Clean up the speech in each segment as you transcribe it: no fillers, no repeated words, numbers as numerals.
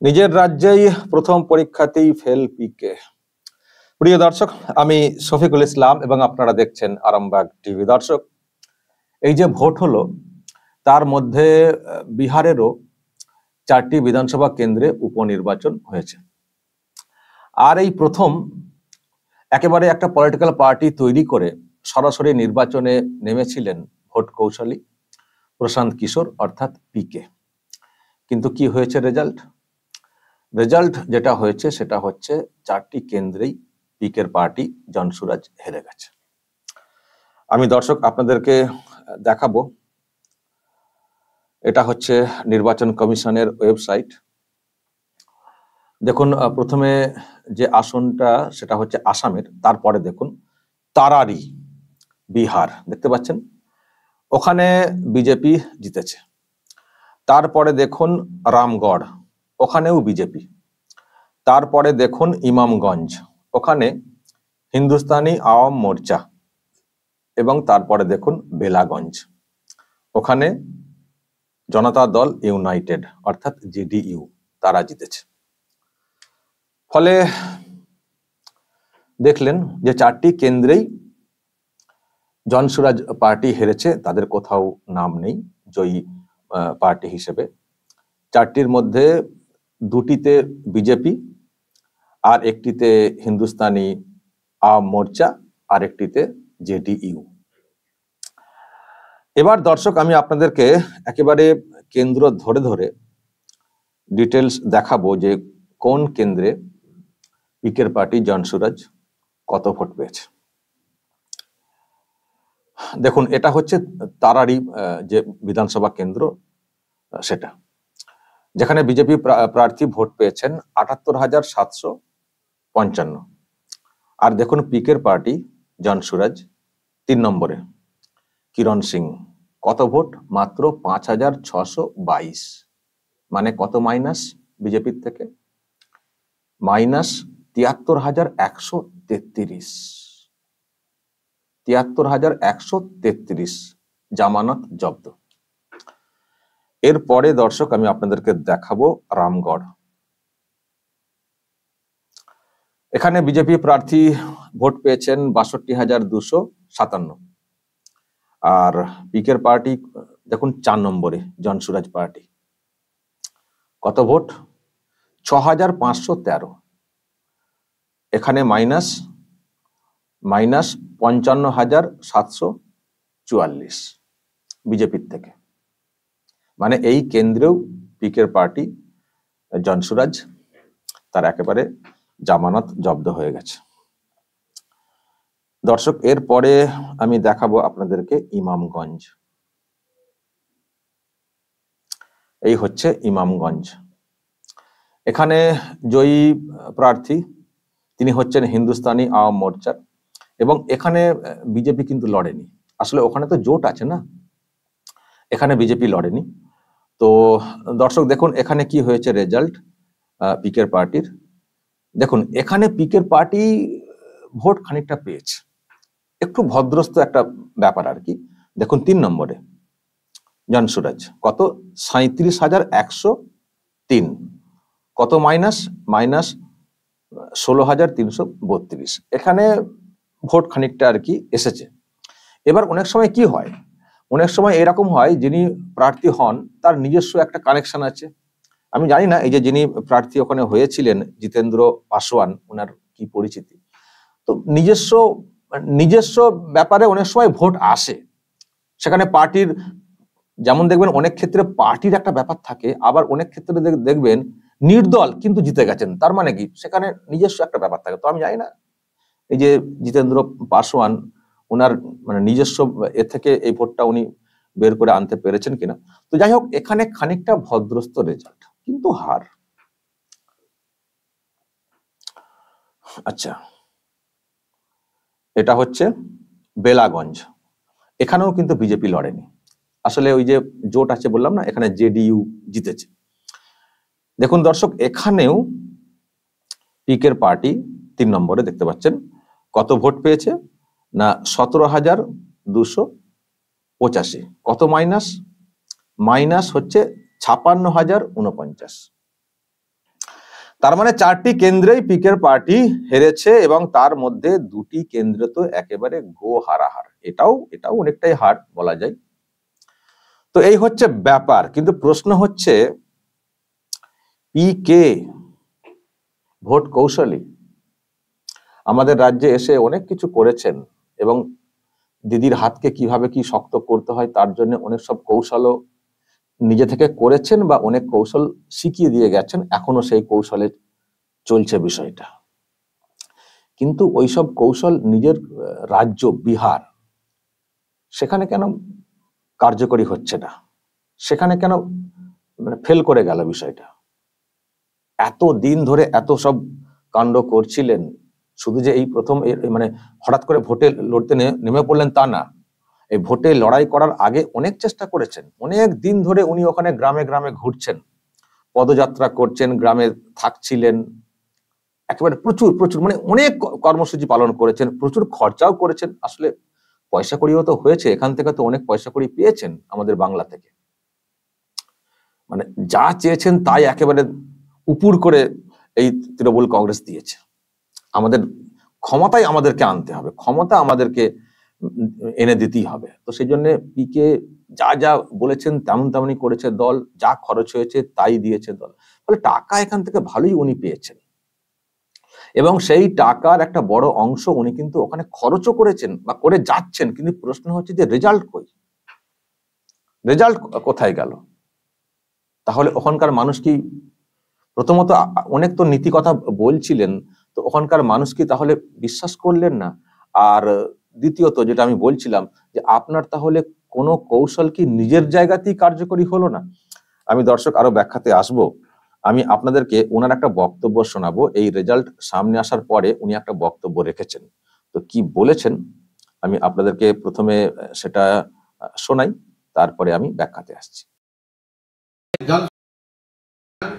নিজের রাজ্যেই প্রথম পরীক্ষাতেই ফেল পিকে। প্রিয় দর্শক, আমি শফিকুল ইসলাম এবং আপনারা দেখছেন আরামবাগ টিভি। দর্শক, এই যে ভোট হলো তার মধ্যে বিহারেরও 4টি বিধানসভা কেন্দ্রে উপনির্বাচন হয়েছে। আর এই প্রথম একেবারে একটা পলিটিক্যাল পার্টি তৈরি করে সরাসরি নির্বাচনে নেমেছিলেন ভোট কৌশলী প্রশান্ত কিশোর অর্থাৎ পিকে। কিন্তু কি হয়েছে রেজাল্ট যেটা হয়েছে সেটা হচ্ছে 4টি কেন্দ্রেই পিকের পার্টি জনসুরাজ হেরে গেছে। আমি দর্শক আপনাদেরকে দেখাবো, এটা হচ্ছে নির্বাচন কমিশনের ওয়েবসাইট। দেখুন, প্রথমে যে আসনটা সেটা হচ্ছে আসামের, তারপরে দেখুন তারারি বিহার, দেখতে পাচ্ছেন ওখানে বিজেপি জিতেছে। তারপরে দেখুন রামগড়, ওখানেও বিজেপি। তারপরে দেখুন ইমামগঞ্জ, ওখানে হিন্দুস্তানি আওয়াম মোর্চা। এবং তারপরে দেখুন বেলাগঞ্জ, ওখানে জনতা দল ইউনাইটেড অর্থাৎ জেডিইউ, তারা জিতেছে। ফলে দেখলেন যে 4টি কেন্দ্রেই জনসুরাজ পার্টি হেরেছে, তাদের কোথাও নাম নেই জয়ী পার্টি হিসেবে। 4টির মধ্যে 2টিতে বিজেপি, আর একটিতে হিন্দুস্তানি আওয়াম মোর্চা, আর একটিতে জেডিইউ। এবার দর্শক, আমি আপনাদেরকে একেবারে কেন্দ্র ধরে ধরে ডিটেলস দেখাবো যে কোন কেন্দ্রে পিকের পার্টি জনসুরাজ কত ভোট পেয়েছে। দেখুন, এটা হচ্ছে তারারি যে বিধানসভা কেন্দ্র সেটা, যেখানে বিজেপি প্রার্থী ভোট পেয়েছেন 78,755। আর দেখুন পিকের পার্টি জনসুরাজ 3 নম্বরে কিরণ সিং, কত ভোট? মাত্র 5,622। মানে কত মাইনাস বিজেপির থেকে? মাইনাস 73,133। 73,133 জামানত জব্দ। এরপরে দর্শক আমি আপনাদেরকে দেখাবো রামগড়। এখানে বিজেপি প্রার্থী ভোট পেয়েছেন 62,257। আর পিকের পার্টি দেখুন 4 নম্বরে জনসুরাজ পার্টি, কত ভোট? 6,513। এখানে মাইনাস 55,744 বিজেপির থেকে। মানে এই কেন্দ্রেও পিকের পার্টি জনসুরাজ তার একেবারে জামানত জব্দ হয়ে গেছে। দর্শক, এরপরে আমি দেখাবো আপনাদেরকে ইমামগঞ্জ। এই হচ্ছে ইমামগঞ্জ। এখানে জয়ী প্রার্থী তিনি হচ্ছেন হিন্দুস্তানি আওয়াম মোর্চার, এবং এখানে বিজেপি কিন্তু লড়েনি। আসলে ওখানে তো জোট আছে না, এখানে বিজেপি লড়েনি। তো দর্শক দেখুন এখানে কি হয়েছে রেজাল্ট পিকের পার্টির। দেখুন এখানে পিকের পার্টি ভোট খানিকটা পেয়েছে, একটু ভদ্রস্থ একটা ব্যাপার আর কি। দেখুন 3 নম্বরে জনসুরাজ, কত? 37,103। কত মাইনাস? মাইনাস 16,332। এখানে ভোট খানিকটা আর কি এসেছে। এবার অনেক সময় কি হয়, অনেক সময় এরকম হয় যিনি প্রার্থী হন তার নিজস্ব একটা কানেকশন আছে। আমি জানি না এই যে যিনি প্রার্থী ওখানে হয়েছিলেন জিতেন্দ্র পাসওয়ান, ওনার কি পরিচিতি। তো নিজস্ব ব্যাপারে অনেক সময় ভোট আসে। সেখানে পার্টির, যেমন দেখবেন অনেক ক্ষেত্রে পার্টির একটা ব্যাপার থাকে, আবার অনেক ক্ষেত্রে দেখবেন নির্দল কিন্তু জিতে গেছেন, তার মানে কি সেখানে নিজস্ব একটা ব্যাপার থাকে। তো আমি জানি না এই যে জিতেন্দ্র পাসওয়ান ওনার মানে নিজস্ব এ থেকে এই ভোটটা উনি বের করে আনতে পেরেছেন কিনা। তো যাই হোক, এখানে খানিকটা ভদ্রস্থ রেজাল্ট, কিন্তু হার। আচ্ছা, এটা হচ্ছে বেলাগঞ্জ। এখানেও কিন্তু বিজেপি লড়েনি। আসলে ওই যে জোট আছে বললাম না, এখানে জেডিইউ জিতেছে। দেখুন দর্শক, এখানেও পিকের পার্টি 3 নম্বরে, দেখতে পাচ্ছেন কত ভোট পেয়েছে না 17,285। কত মাইনাস? মাইনাস হচ্ছে 56,049। তার মানে 4টি কেন্দ্রেই পিকের পার্টি হেরেছে এবং তার মধ্যে 2টি কেন্দ্র তো একেবারে গো হারাহার, এটাও অনেকটাই হার বলা যায়। তো এই হচ্ছে ব্যাপার। কিন্তু প্রশ্ন হচ্ছে পিকে ভোট কৌশলী আমাদের রাজ্যে এসে অনেক কিছু করেছেন এবং দিদির হাতকে কিভাবে কি শক্ত করতে হয় তার জন্য অনেক সব কৌশলও নিজে থেকে করেছেন বা অনেক কৌশল শিখিয়ে দিয়ে গেছেন, এখনো সেই কৌশলে চলছে বিষয়টা। কিন্তু ওইসব কৌশল নিজের রাজ্য বিহার, সেখানে কেন কার্যকরী হচ্ছে না? সেখানে কেন ফেল করে গেল বিষয়টা? এত দিন ধরে এত সব কাণ্ড করছিলেন, শুধু যে এই প্রথম মানে হঠাৎ করে ভোটে লড়তে নেমে পড়লেন তা না, এই ভোটে লড়াই করার আগে অনেক চেষ্টা করেছেন। অনেক দিন ধরে উনি ওখানে গ্রামে গ্রামে ঘুরছেন, পদযাত্রা করছেন, গ্রামে থাকছিলেন, একেবারে প্রচুর প্রচুর মানে অনেক কর্মসূচি পালন করেছেন, প্রচুর খরচাও করেছেন। আসলে পয়সা কড়িও তো হয়েছে, এখান থেকে তো অনেক পয়সা কড়ি পেয়েছেন আমাদের বাংলা থেকে। মানে যা চেয়েছেন তাই একেবারে উপুর করে এই তৃণমূল কংগ্রেস দিয়েছে। আমাদের ক্ষমতায় আমাদেরকে আনতে হবে, ক্ষমতা আমাদেরকে এনে দিতেই হবে। তো সেই জন্য পিকে যা যা বলেছেন তেমন তেমনই করেছে দল, যা খরচ হয়েছে তাই দিয়েছে দল, ফলে টাকা এখান থেকে ভালোই উনি পেয়েছেন এবং সেই টাকার একটা বড় অংশ উনি কিন্তু ওখানে খরচও করেছেন বা করে যাচ্ছেন। কিন্তু প্রশ্ন হচ্ছে যে রেজাল্ট কই, রেজাল্ট কোথায় গেল? তাহলে ওখানকার মানুষ কি, প্রথমত অনেক তো নীতি কথা বলছিলেন, তো ওখানকার মানুষ কি তাহলে বিশ্বাস করলেন না? আর দ্বিতীয়ত যেটা আমি বলছিলাম যে আপনার তাহলে কোনো কৌশল কি নিজের জায়গাতেই কার্যকরী হলো না? আমি দর্শক আরো ব্যাখ্যাতে আসব। আমি আপনাদেরকে ওনার একটা বক্তব্য শোনাবো। এই রেজাল্ট সামনে আসার পরে উনি একটা বক্তব্য রেখেছেন, তো কি বলেছেন আমি আপনাদেরকে প্রথমে সেটা শোনাই, তারপরে আমি ব্যাখ্যাতে আসছি।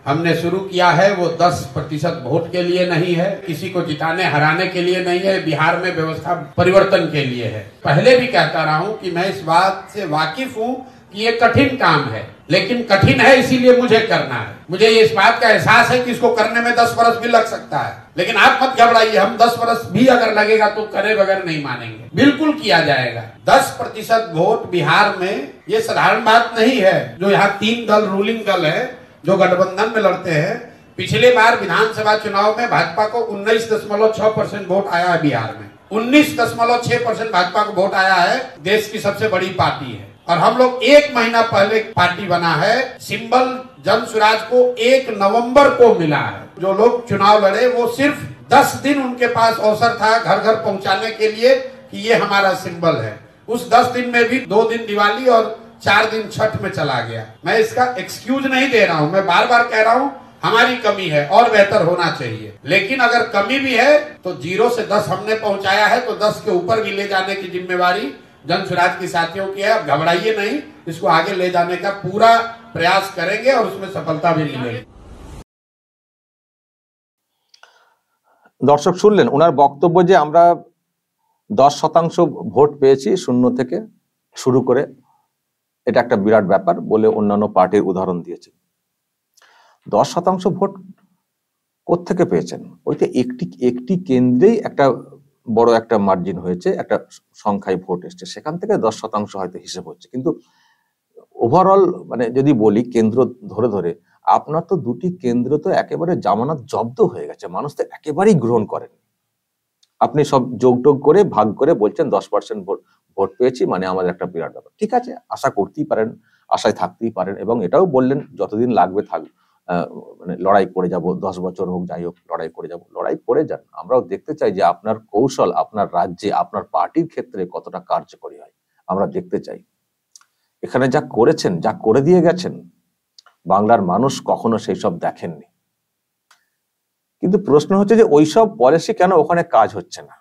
हमने शुरू किया है वो 10% वोट के लिए नहीं है, किसी को जिताने हराने के लिए नहीं है, बिहार में व्यवस्था परिवर्तन के लिए है। पहले भी कहता रहा हूं कि मैं इस बात से वाकिफ हूं कि ये कठिन काम है, लेकिन कठिन है इसीलिए मुझे करना है। मुझे इस बात का एहसास है कि इसको करने में 10 वर्ष भी लग सकता है, लेकिन आप मत घबराइए, हम 10 वर्ष भी अगर लगेगा तो करे बगैर नहीं मानेंगे, बिल्कुल किया जाएगा। 10% वोट बिहार में ये साधारण बात नहीं है। जो यहाँ 3 दल रूलिंग दल है जो गठबंधन में लड़ते हैं, पिछले बार विधानसभा चुनाव में भाजपा को 19.6% वोट आया है बिहार में। 19.6% भाजपा को वोट आया है, देश की सबसे बड़ी पार्टी है। और हम लोग 1 महीना पहले पार्टी बना है, सिंबल जन स्वराज को 1 नवंबर को मिला है। जो लोग चुनाव लड़े वो सिर्फ 10 दिन उनके पास अवसर था घर घर पहुंचाने के लिए कि ये हमारा सिंबल है। उस 10 दिन में भी 2 दिन दिवाली और 4 दिन छठ में चला गया। मैं इसका एक्सक्यूज नहीं दे रहा हूं, मैं बार बार कह रहा हूं हमारी कमी है और बेहतर होना चाहिए। लेकिन अगर कमी भी है तो 0 से 10 हमने पहुंचाया है, तो 10 के ऊपर भी ले जाने की जिम्मेवारी जन स्वराज की साथियों की है। अब घबराइए नहीं, इसको आगे ले जाने का पूरा प्रयास करेंगे और उसमें सफलता भी मिलेगी। দর্শক শুনলেন ওনার বক্তব্য যে আমরা 10% ভোট পেয়েছি শূন্য থেকে শুরু করে, এটা একটা বিরাট ব্যাপার বলে অন্যান্য পার্টির উদাহরণ দিয়েছেন। 10% ভোট কোত্থেকে পেয়েছেন? ওইটা একটি কেন্দ্রেই একটা বড় একটা মার্জিন হয়েছে, একটা সংখ্যায় ভোট এসছে, সেখান থেকে 10% হয়তো হিসেব হচ্ছে। কিন্তু ওভারঅল মানে যদি বলি কেন্দ্র ধরে ধরে, আপনার তো 2টি কেন্দ্র তো একেবারে জামানত জব্দ হয়ে গেছে, মানুষ তো একেবারেই গ্রহণ করেন। আপনি সব যোগ করে ভাগ করে বলছেন 10% ভোট পেয়েছি, মানে আমাদের একটা বিরাট ব্যাপার। ঠিক আছে, আশা করতেই পারেন, আশায় থাকতেই পারেন, এবং এটাও বললেন যতদিন লাগবে থাক, মানে লড়াই করে যাব, 10 বছর হোক যাই হোক লড়াই করে যাব, লড়াই করে যান। আমরাও দেখতে চাই যে আপনার কৌশল আপনার রাজ্যে আপনার পার্টির ক্ষেত্রে কতটা কার্যকরী হয়, আমরা দেখতে চাই। এখানে যা করেছেন, যা করে দিয়ে গেছেন, বাংলার মানুষ কখনো সেই সব দেখেননি। কিন্তু প্রশ্ন হচ্ছে যে ওইসব পলিসি কেন ওখানে কাজ হচ্ছে না,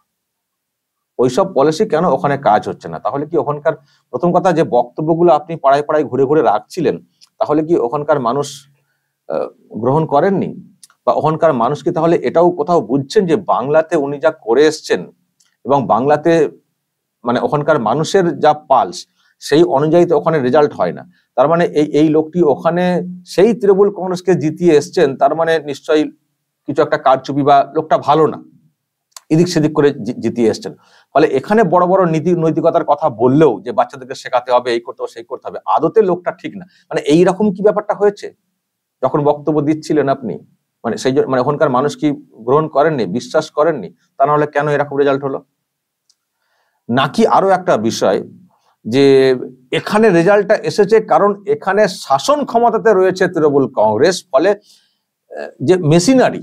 ওইসব পলিসি কেন ওখানে কাজ হচ্ছে না? তাহলে কি ওখানকার, প্রথম কথা যে বক্তব্যগুলো আপনি পাড়ায় পাড়ায় ঘুরে ঘুরে রাখছিলেন, তাহলে কি ওখানকার মানুষ গ্রহণ করেননি? বা ওখানকার মানুষ কি তাহলে এটাও কোথাও বুঝছেন যে বাংলাতে উনি যা করে এসছেন এবং বাংলাতে মানে ওখানকার মানুষের যা পালস সেই অনুযায়ী তো ওখানে রেজাল্ট হয় না। তার মানে এই লোকটি ওখানে সেই তৃণমূল কংগ্রেসকে জিতিয়ে এসছেন, তার মানে নিশ্চয়ই কিছু একটা কারচুপি বা লোকটা ভালো না, এদিক সেদিক করে জিতিয়ে এসছেন। ফলে এখানে বড় বড় নৈতিকতার কথা বললেও যে বাচ্চাদেরকে শেখাতে হবে, এই করতে হবে, সেই করতে হবে, আদতে লোকটা ঠিক না। মানে এইরকম কি ব্যাপারটা হয়েছে যখন বক্তব্য দিচ্ছিলেন আপনি? মানে সেই মানে ওখানকার মানুষ কি গ্রহণ করেননি, বিশ্বাস করেননি? তা নাহলে কেন এরকম রেজাল্ট হলো? নাকি আরো একটা বিষয় যে এখানে রেজাল্টটা এসেছে কারণ এখানে শাসন ক্ষমতাতে রয়েছে তৃণমূল কংগ্রেস, ফলে যে মেশিনারি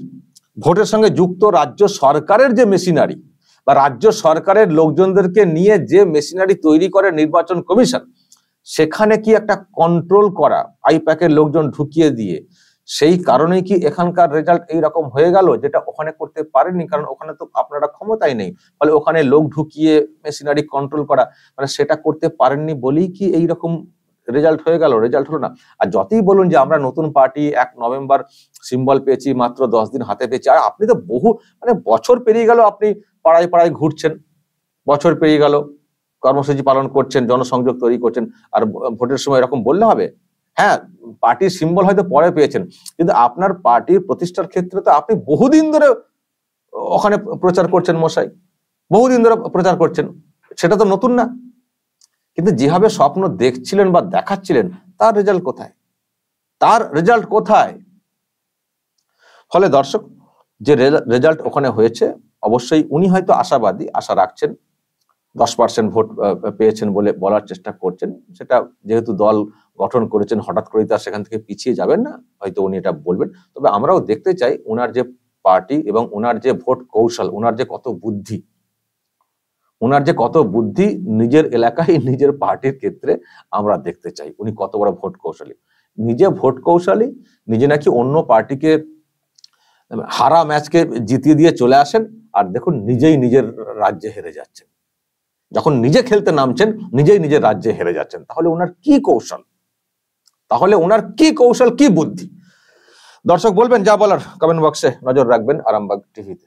ভোটের সঙ্গে যুক্ত রাজ্য সরকারের যে মেশিনারি বা রাজ্য সরকারের লোকজনদেরকে নিয়ে যে মেশিনারি তৈরি করে নির্বাচন কমিশন, সেখানে কি একটা কন্ট্রোল করা আইপ্যাকের লোকজন ঢুকিয়ে দিয়ে, সেই কারণেই কি এখানকার রেজাল্ট এইরকম হয়ে গেল, যেটা ওখানে করতে পারেননি? কারণ ওখানে তো আপনারা ক্ষমতাই নেই, ফলে ওখানে লোক ঢুকিয়ে মেশিনারি কন্ট্রোল করা, মানে সেটা করতে পারেননি বলেই কি এইরকম রেজাল্ট হয়ে গেল? রেজাল্ট হলো না। আর যতই বলুন যে আমরা নতুন পার্টি, 1 নভেম্বর সিম্বল পেয়েছি, মাত্র 10 দিন হাতে পেয়েছি, আর আপনি তো বহু মানে বছর পেরিয়ে গেল, আপনি পাড়ায় পাড়ায় ঘুরছেন, বছর পেরিয়ে গেল, কর্মসূচি পালন করছেন, জনসংযোগ তৈরি করছেন, আর ভোটের সময় এরকম বললে হবে? হ্যাঁ, পার্টির সিম্বল হয়তো পরে পেয়েছেন, কিন্তু আপনার পার্টির প্রতিষ্ঠার ক্ষেত্রে তো আপনি বহুদিন ধরে ওখানে প্রচার করছেন মশাই, বহুদিন ধরে প্রচার করছেন, সেটা তো নতুন না। কিন্তু যেভাবে স্বপ্ন দেখছিলেন বা দেখাচ্ছিলেন, তার রেজাল্ট কোথায়? তার রেজাল্ট কোথায়? ফলে দর্শক, যে রেজাল্ট ওখানে হয়েছে, অবশ্যই উনি হয়তো আশাবাদী, আশা রাখছেন, 10% ভোট পেয়েছেন বলে বলার চেষ্টা করছেন। সেটা যেহেতু দল গঠন করেছেন, হঠাৎ করে তার সেখান থেকে পিছিয়ে যাবেন না, হয়তো উনি এটা বলবেন। তবে আমরাও দেখতে চাই ওনার যে পার্টি এবং ওনার যে ভোট কৌশল, ওনার যে কত বুদ্ধি, ওনার যে কত বুদ্ধি নিজের এলাকায়, নিজের পার্টির ক্ষেত্রে আমরা দেখতে চাই উনি কত বড় ভোট কৌশলী। নিজে ভোট কৌশলী, নিজে নাকি অন্য পার্টিকে হারা ম্যাচকে জিতিয়ে দিয়ে চলে আসেন, আর দেখুন নিজেই নিজের রাজ্যে হেরে যাচ্ছেন। যখন নিজে খেলতে নামছেন, নিজেই নিজের রাজ্যে হেরে যাচ্ছেন। তাহলে ওনার কি কৌশল, তাহলে ওনার কি কৌশল, কি বুদ্ধি? দর্শক বলবেন যা বলার, কমেন্ট বক্সে নজর রাখবেন আরামবাগ টিভিতে।